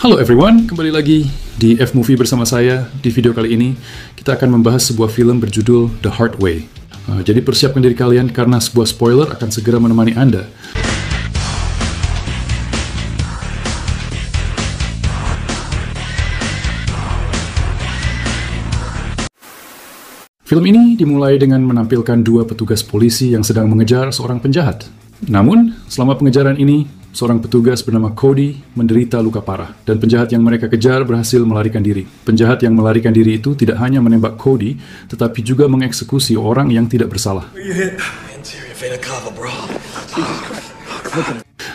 Halo everyone, kembali lagi di F-Movie bersama saya. Di video kali ini, kita akan membahas sebuah film berjudul The Hard Way. Jadi persiapkan diri kalian karena sebuah spoiler akan segera menemani Anda. Film ini dimulai dengan menampilkan dua petugas polisi yang sedang mengejar seorang penjahat. Namun, selama pengejaran ini, seorang petugas bernama Cody menderita luka parah, dan penjahat yang mereka kejar berhasil melarikan diri. Penjahat yang melarikan diri itu tidak hanya menembak Cody, tetapi juga mengeksekusi orang yang tidak bersalah.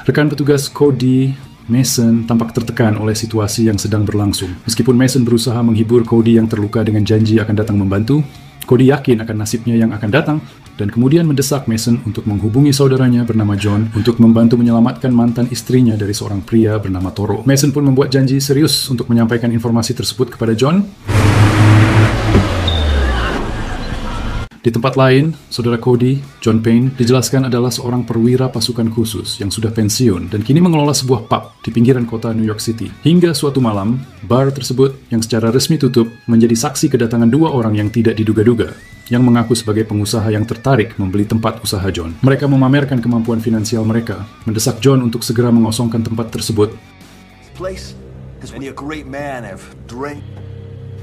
Rekan petugas Cody, Mason, tampak tertekan oleh situasi yang sedang berlangsung. Meskipun Mason berusaha menghibur Cody yang terluka dengan janji akan datang membantu, Cody yakin akan nasibnya yang akan datang, dan kemudian mendesak Mason untuk menghubungi saudaranya bernama John untuk membantu menyelamatkan mantan istrinya dari seorang pria bernama Toro. Mason pun membuat janji serius untuk menyampaikan informasi tersebut kepada John. Di tempat lain, saudara Cody, John Payne, dijelaskan adalah seorang perwira pasukan khusus yang sudah pensiun dan kini mengelola sebuah pub di pinggiran kota New York City. Hingga suatu malam, bar tersebut yang secara resmi tutup menjadi saksi kedatangan dua orang yang tidak diduga-duga, yang mengaku sebagai pengusaha yang tertarik membeli tempat usaha John. Mereka memamerkan kemampuan finansial mereka, mendesak John untuk segera mengosongkan tempat tersebut.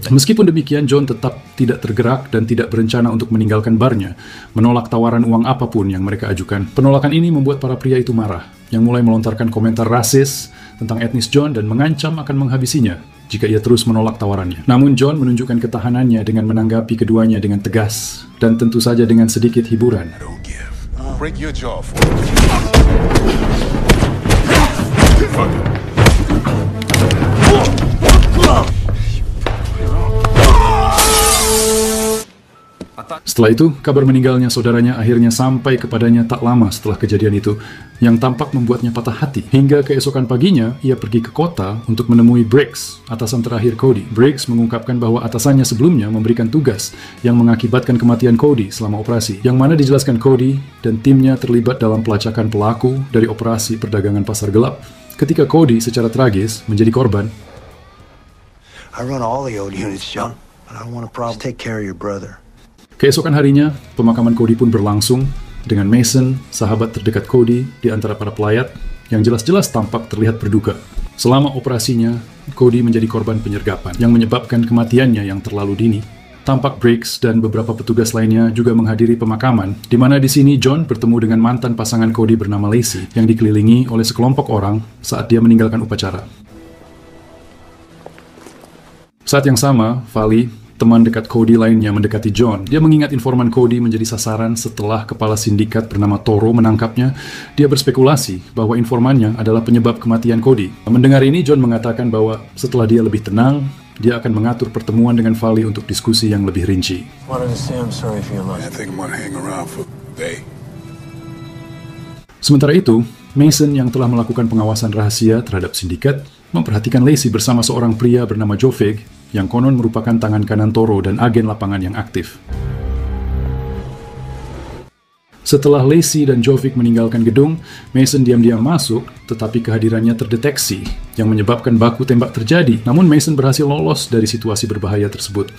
Meskipun demikian, John tetap tidak tergerak dan tidak berencana untuk meninggalkan barnya, menolak tawaran uang apapun yang mereka ajukan. Penolakan ini membuat para pria itu marah, yang mulai melontarkan komentar rasis tentang etnis John dan mengancam akan menghabisinya jika ia terus menolak tawarannya. Namun John menunjukkan ketahanannya dengan menanggapi keduanya dengan tegas, dan tentu saja dengan sedikit hiburan. Setelah itu, kabar meninggalnya saudaranya akhirnya sampai kepadanya tak lama setelah kejadian itu, yang tampak membuatnya patah hati. Hingga keesokan paginya, ia pergi ke kota untuk menemui Briggs, atasan terakhir Cody. Briggs mengungkapkan bahwa atasannya sebelumnya memberikan tugas yang mengakibatkan kematian Cody selama operasi, yang mana dijelaskan Cody dan timnya terlibat dalam pelacakan pelaku dari operasi perdagangan pasar gelap, ketika Cody secara tragis menjadi korban. I run all the old units, John, but I don't want a problem. Just take care of your brother. Keesokan harinya, pemakaman Cody pun berlangsung dengan Mason, sahabat terdekat Cody, di antara para pelayat yang jelas-jelas tampak terlihat berduka. Selama operasinya, Cody menjadi korban penyergapan yang menyebabkan kematiannya yang terlalu dini. Tampak Briggs dan beberapa petugas lainnya juga menghadiri pemakaman, di mana di sini John bertemu dengan mantan pasangan Cody bernama Lacey yang dikelilingi oleh sekelompok orang saat dia meninggalkan upacara. Saat yang sama, Vali, teman dekat Cody lainnya, mendekati John. Dia mengingat informan Cody menjadi sasaran setelah kepala sindikat bernama Toro menangkapnya. Dia berspekulasi bahwa informannya adalah penyebab kematian Cody. Mendengar ini, John mengatakan bahwa setelah dia lebih tenang, dia akan mengatur pertemuan dengan Vali untuk diskusi yang lebih rinci. Sementara itu, Mason yang telah melakukan pengawasan rahasia terhadap sindikat memperhatikan Lacey bersama seorang pria bernama Joe yang konon merupakan tangan kanan Toro dan agen lapangan yang aktif. Setelah Lacey dan Jovic meninggalkan gedung, Mason diam-diam masuk, tetapi kehadirannya terdeteksi, yang menyebabkan baku tembak terjadi. Namun Mason berhasil lolos dari situasi berbahaya tersebut.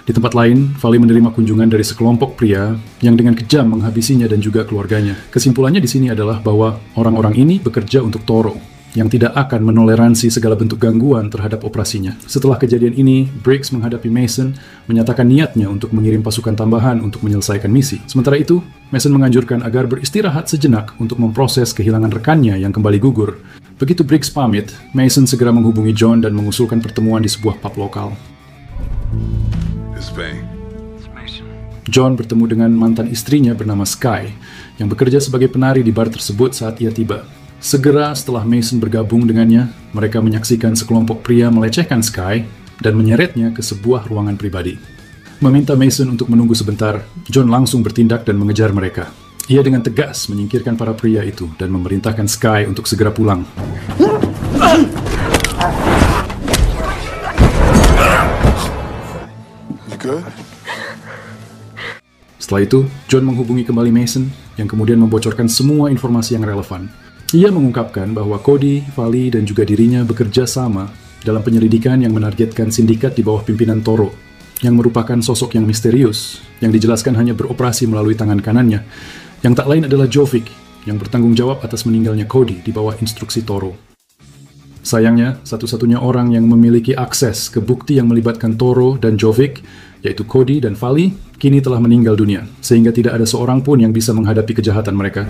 Di tempat lain, Vali menerima kunjungan dari sekelompok pria yang dengan kejam menghabisinya dan juga keluarganya. Kesimpulannya di sini adalah bahwa orang-orang ini bekerja untuk Toro, yang tidak akan menoleransi segala bentuk gangguan terhadap operasinya. Setelah kejadian ini, Briggs menghadapi Mason, menyatakan niatnya untuk mengirim pasukan tambahan untuk menyelesaikan misi. Sementara itu, Mason menganjurkan agar beristirahat sejenak untuk memproses kehilangan rekannya yang kembali gugur. Begitu Briggs pamit, Mason segera menghubungi John dan mengusulkan pertemuan di sebuah pub lokal. John bertemu dengan mantan istrinya bernama Sky, yang bekerja sebagai penari di bar tersebut saat ia tiba. Segera setelah Mason bergabung dengannya, mereka menyaksikan sekelompok pria melecehkan Sky dan menyeretnya ke sebuah ruangan pribadi. Meminta Mason untuk menunggu sebentar, John langsung bertindak dan mengejar mereka. Ia dengan tegas menyingkirkan para pria itu dan memerintahkan Sky untuk segera pulang. Setelah itu, John menghubungi kembali Mason yang kemudian membocorkan semua informasi yang relevan. Ia mengungkapkan bahwa Cody, Vali, dan juga dirinya bekerja sama dalam penyelidikan yang menargetkan sindikat di bawah pimpinan Toro, yang merupakan sosok yang misterius, yang dijelaskan hanya beroperasi melalui tangan kanannya, yang tak lain adalah Jovic, yang bertanggung jawab atas meninggalnya Cody di bawah instruksi Toro. Sayangnya, satu-satunya orang yang memiliki akses ke bukti yang melibatkan Toro dan Jovic, yaitu Cody dan Vali, kini telah meninggal dunia, sehingga tidak ada seorang pun yang bisa menghadapi kejahatan mereka.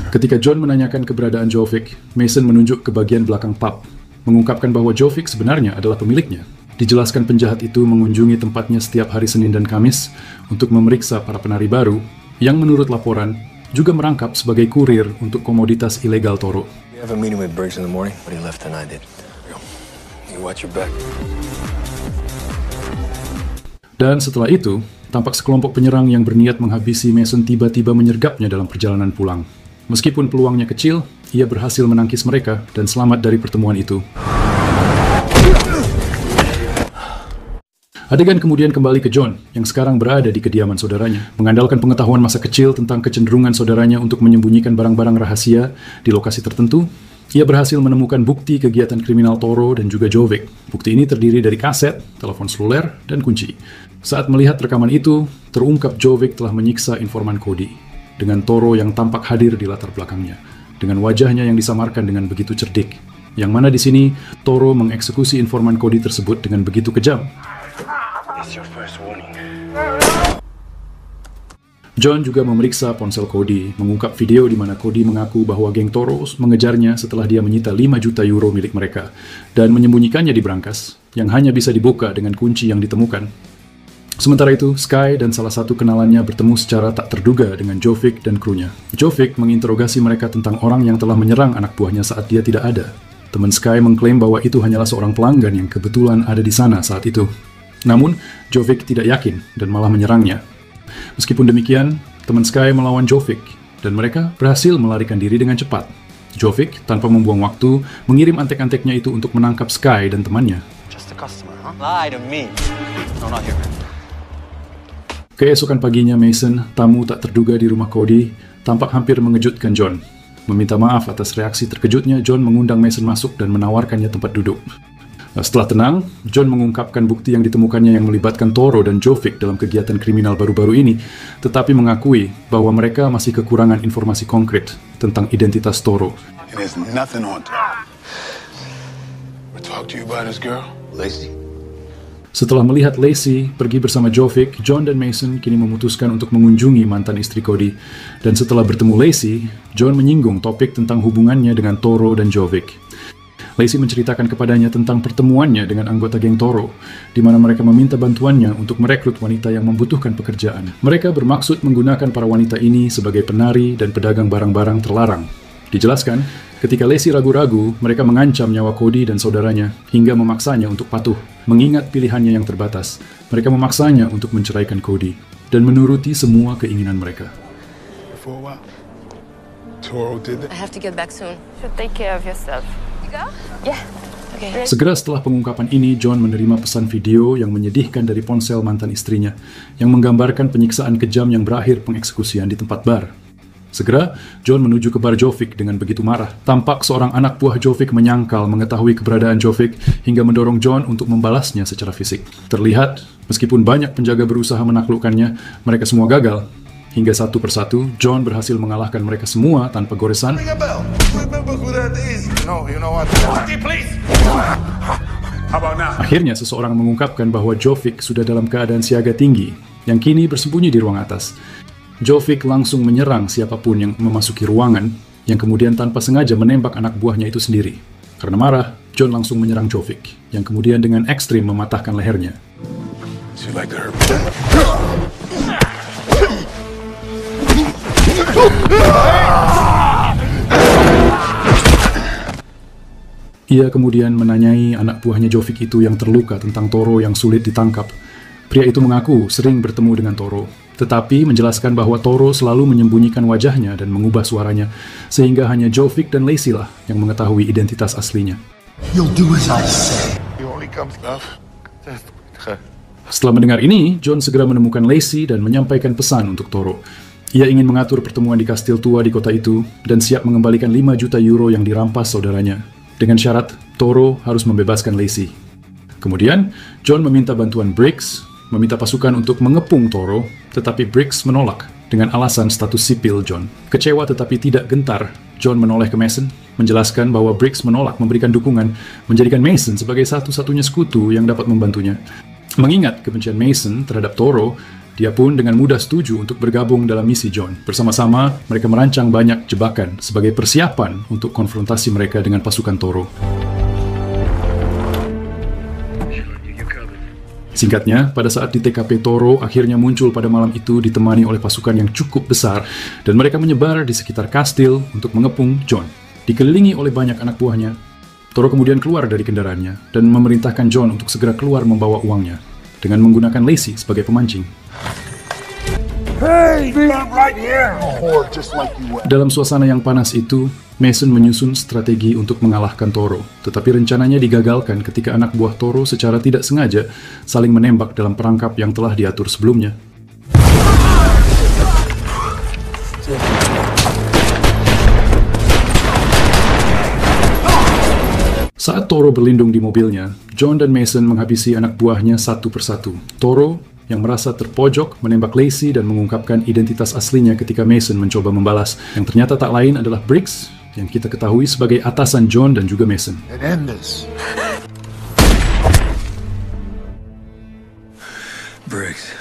Ketika John menanyakan keberadaan Jovic, Mason menunjuk ke bagian belakang pub, mengungkapkan bahwa Jovic sebenarnya adalah pemiliknya. Dijelaskan penjahat itu mengunjungi tempatnya setiap hari Senin dan Kamis untuk memeriksa para penari baru, yang menurut laporan, juga merangkap sebagai kurir untuk komoditas ilegal Toro. Dan setelah itu, tampak sekelompok penyerang yang berniat menghabisi Mason tiba-tiba menyergapnya dalam perjalanan pulang. Meskipun peluangnya kecil, ia berhasil menangkis mereka dan selamat dari pertemuan itu. Adegan kemudian kembali ke John, yang sekarang berada di kediaman saudaranya. Mengandalkan pengetahuan masa kecil tentang kecenderungan saudaranya untuk menyembunyikan barang-barang rahasia di lokasi tertentu, ia berhasil menemukan bukti kegiatan kriminal Toro dan juga Jovic. Bukti ini terdiri dari kaset, telepon seluler, dan kunci. Saat melihat rekaman itu, terungkap Jovic telah menyiksa informan Cody, dengan Toro yang tampak hadir di latar belakangnya, dengan wajahnya yang disamarkan dengan begitu cerdik. Yang mana di sini, Toro mengeksekusi informan Cody tersebut dengan begitu kejam. John juga memeriksa ponsel Cody, mengungkap video di mana Cody mengaku bahwa geng Toro mengejarnya setelah dia menyita 5 juta euro milik mereka dan menyembunyikannya di brankas yang hanya bisa dibuka dengan kunci yang ditemukan. Sementara itu, Sky dan salah satu kenalannya bertemu secara tak terduga dengan Jovic dan krunya. Jovic menginterogasi mereka tentang orang yang telah menyerang anak buahnya saat dia tidak ada. Teman Sky mengklaim bahwa itu hanyalah seorang pelanggan yang kebetulan ada di sana saat itu. Namun, Jovic tidak yakin dan malah menyerangnya. Meskipun demikian, teman Sky melawan Jovic, dan mereka berhasil melarikan diri dengan cepat. Jovic, tanpa membuang waktu, mengirim antek-anteknya itu untuk menangkap Sky dan temannya. Keesokan paginya, Mason, tamu tak terduga di rumah Cody, tampak hampir mengejutkan John. Meminta maaf atas reaksi terkejutnya, John mengundang Mason masuk dan menawarkannya tempat duduk. Setelah tenang, John mengungkapkan bukti yang ditemukannya yang melibatkan Toro dan Jovic dalam kegiatan kriminal baru-baru ini, tetapi mengakui bahwa mereka masih kekurangan informasi konkret tentang identitas Toro. Setelah melihat Lacey pergi bersama Jovic, John dan Mason kini memutuskan untuk mengunjungi mantan istri Cody. Dan setelah bertemu Lacey, John menyinggung topik tentang hubungannya dengan Toro dan Jovic. Lacey menceritakan kepadanya tentang pertemuannya dengan anggota geng Toro, di mana mereka meminta bantuannya untuk merekrut wanita yang membutuhkan pekerjaan. Mereka bermaksud menggunakan para wanita ini sebagai penari dan pedagang barang-barang terlarang. Dijelaskan, ketika Lacey ragu-ragu, mereka mengancam nyawa Cody dan saudaranya hingga memaksanya untuk patuh. Mengingat pilihannya yang terbatas, mereka memaksanya untuk menceraikan Cody dan menuruti semua keinginan mereka. I have to get back soon. Should take care of yourself. Segera setelah pengungkapan ini, John menerima pesan video yang menyedihkan dari ponsel mantan istrinya, yang menggambarkan penyiksaan kejam yang berakhir pengeksekusian di tempat bar. Segera, John menuju ke bar Jovic dengan begitu marah. Tampak seorang anak buah Jovic menyangkal mengetahui keberadaan Jovic hingga mendorong John untuk membalasnya secara fisik. Terlihat, meskipun banyak penjaga berusaha menaklukkannya, mereka semua gagal. Hingga satu persatu, John berhasil mengalahkan mereka semua tanpa goresan. Akhirnya, seseorang mengungkapkan bahwa Jovic sudah dalam keadaan siaga tinggi, yang kini bersembunyi di ruang atas. Jovic langsung menyerang siapapun yang memasuki ruangan, yang kemudian tanpa sengaja menembak anak buahnya itu sendiri. Karena marah, John langsung menyerang Jovic, yang kemudian dengan ekstrim mematahkan lehernya. Ia kemudian menanyai anak buahnya Jovic itu yang terluka tentang Toro yang sulit ditangkap. Pria itu mengaku sering bertemu dengan Toro, tetapi menjelaskan bahwa Toro selalu menyembunyikan wajahnya dan mengubah suaranya, sehingga hanya Jovic dan Lacey lah yang mengetahui identitas aslinya. Setelah mendengar ini, John segera menemukan Lacey dan menyampaikan pesan untuk Toro. Ia ingin mengatur pertemuan di kastil tua di kota itu dan siap mengembalikan 5 juta euro yang dirampas saudaranya. Dengan syarat, Toro harus membebaskan Lacey. Kemudian, John meminta bantuan Briggs, meminta pasukan untuk mengepung Toro, tetapi Briggs menolak dengan alasan status sipil John. Kecewa tetapi tidak gentar, John menoleh ke Mason, menjelaskan bahwa Briggs menolak memberikan dukungan, menjadikan Mason sebagai satu-satunya sekutu yang dapat membantunya. Mengingat kebencian Mason terhadap Toro, dia pun dengan mudah setuju untuk bergabung dalam misi John. Bersama-sama, mereka merancang banyak jebakan sebagai persiapan untuk konfrontasi mereka dengan pasukan Toro. Singkatnya, pada saat di TKP Toro akhirnya muncul pada malam itu ditemani oleh pasukan yang cukup besar dan mereka menyebar di sekitar kastil untuk mengepung John. Dikelilingi oleh banyak anak buahnya, Toro kemudian keluar dari kendaraannya dan memerintahkan John untuk segera keluar membawa uangnya dengan menggunakan Lacey sebagai pemancing. Hey, I'm right here. Oh, just like you were. Dalam suasana yang panas itu, Mason menyusun strategi untuk mengalahkan Toro, tetapi rencananya digagalkan ketika anak buah Toro secara tidak sengaja saling menembak dalam perangkap yang telah diatur sebelumnya. Saat Toro berlindung di mobilnya, John dan Mason menghabisi anak buahnya satu persatu. Toro, yang merasa terpojok, menembak Lacey dan mengungkapkan identitas aslinya ketika Mason mencoba membalas, yang ternyata tak lain adalah Briggs, yang kita ketahui sebagai atasan John dan juga Mason. Briggs.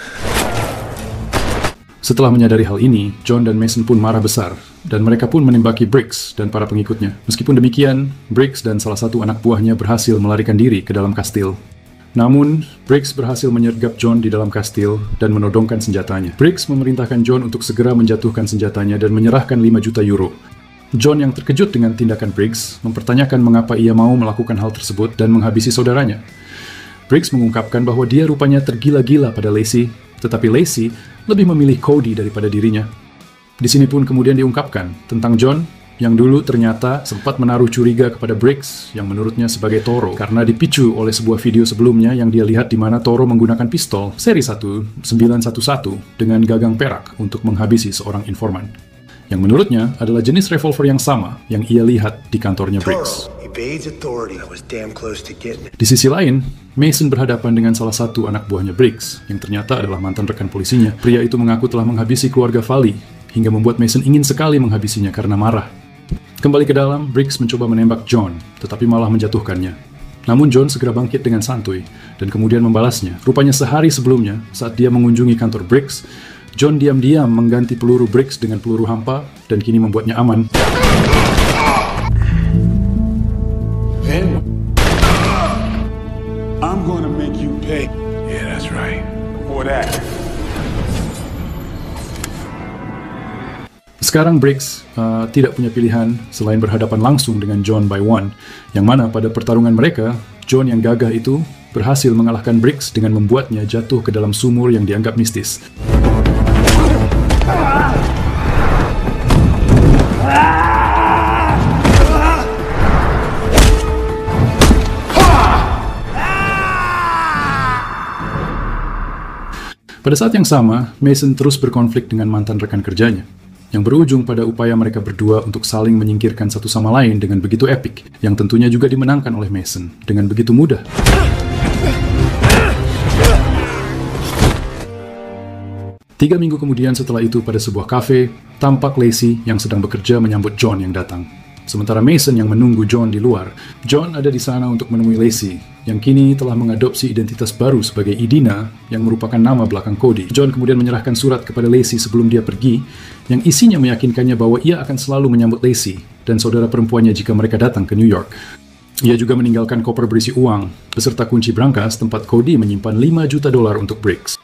Setelah menyadari hal ini, John dan Mason pun marah besar, dan mereka pun menembaki Briggs dan para pengikutnya. Meskipun demikian, Briggs dan salah satu anak buahnya berhasil melarikan diri ke dalam kastil. Namun, Briggs berhasil menyergap John di dalam kastil dan menodongkan senjatanya. Briggs memerintahkan John untuk segera menjatuhkan senjatanya dan menyerahkan 5 juta euro. John yang terkejut dengan tindakan Briggs, mempertanyakan mengapa ia mau melakukan hal tersebut dan menghabisi saudaranya. Briggs mengungkapkan bahwa dia rupanya tergila-gila pada Lacey, tetapi Lacey lebih memilih Cody daripada dirinya. Di sini pun kemudian diungkapkan tentang John, yang dulu ternyata sempat menaruh curiga kepada Briggs yang menurutnya sebagai Toro karena dipicu oleh sebuah video sebelumnya yang dia lihat di mana Toro menggunakan pistol seri 911 dengan gagang perak untuk menghabisi seorang informan. Yang menurutnya adalah jenis revolver yang sama yang ia lihat di kantornya Briggs. Di sisi lain, Mason berhadapan dengan salah satu anak buahnya Briggs yang ternyata adalah mantan rekan polisinya. Pria itu mengaku telah menghabisi keluarga Fali hingga membuat Mason ingin sekali menghabisinya karena marah. Kembali ke dalam, Briggs mencoba menembak John, tetapi malah menjatuhkannya. Namun John segera bangkit dengan santuy, dan kemudian membalasnya. Rupanya sehari sebelumnya, saat dia mengunjungi kantor Briggs, John diam-diam mengganti peluru Briggs dengan peluru hampa, dan kini membuatnya aman. Then, I'm gonna make you pay. Yeah, that's right. For that. Sekarang Briggs tidak punya pilihan selain berhadapan langsung dengan John by one, yang mana pada pertarungan mereka, John yang gagah itu berhasil mengalahkan Briggs dengan membuatnya jatuh ke dalam sumur yang dianggap mistis. Pada saat yang sama, Mason terus berkonflik dengan mantan rekan kerjanya, yang berujung pada upaya mereka berdua untuk saling menyingkirkan satu sama lain dengan begitu epik, yang tentunya juga dimenangkan oleh Mason dengan begitu mudah. Tiga minggu kemudian setelah itu pada sebuah kafe, tampak Lacey yang sedang bekerja menyambut John yang datang. Sementara Mason yang menunggu John di luar. John ada di sana untuk menemui Lacey, yang kini telah mengadopsi identitas baru sebagai Idina, yang merupakan nama belakang Cody. John kemudian menyerahkan surat kepada Lacey sebelum dia pergi, yang isinya meyakinkannya bahwa ia akan selalu menyambut Lacey dan saudara perempuannya jika mereka datang ke New York. Ia juga meninggalkan koper berisi uang, beserta kunci brankas tempat Cody menyimpan 5 juta dolar untuk Briggs.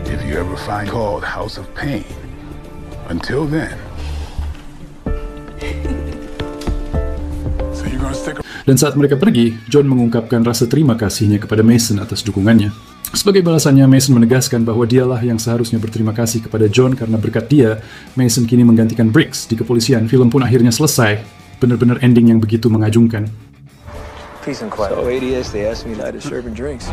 If you ever find called House of Pain, until then. So you're gonna stick around. Dan saat mereka pergi, John mengungkapkan rasa terima kasihnya kepada Mason atas dukungannya. Sebagai balasannya, Mason menegaskan bahwa dialah yang seharusnya berterima kasih kepada John karena berkat dia, Mason kini menggantikan Briggs di kepolisian. Film pun akhirnya selesai. Benar-benar ending yang begitu mengagumkan. Peace and quiet. So ADS, they asked me not to serve and drinks.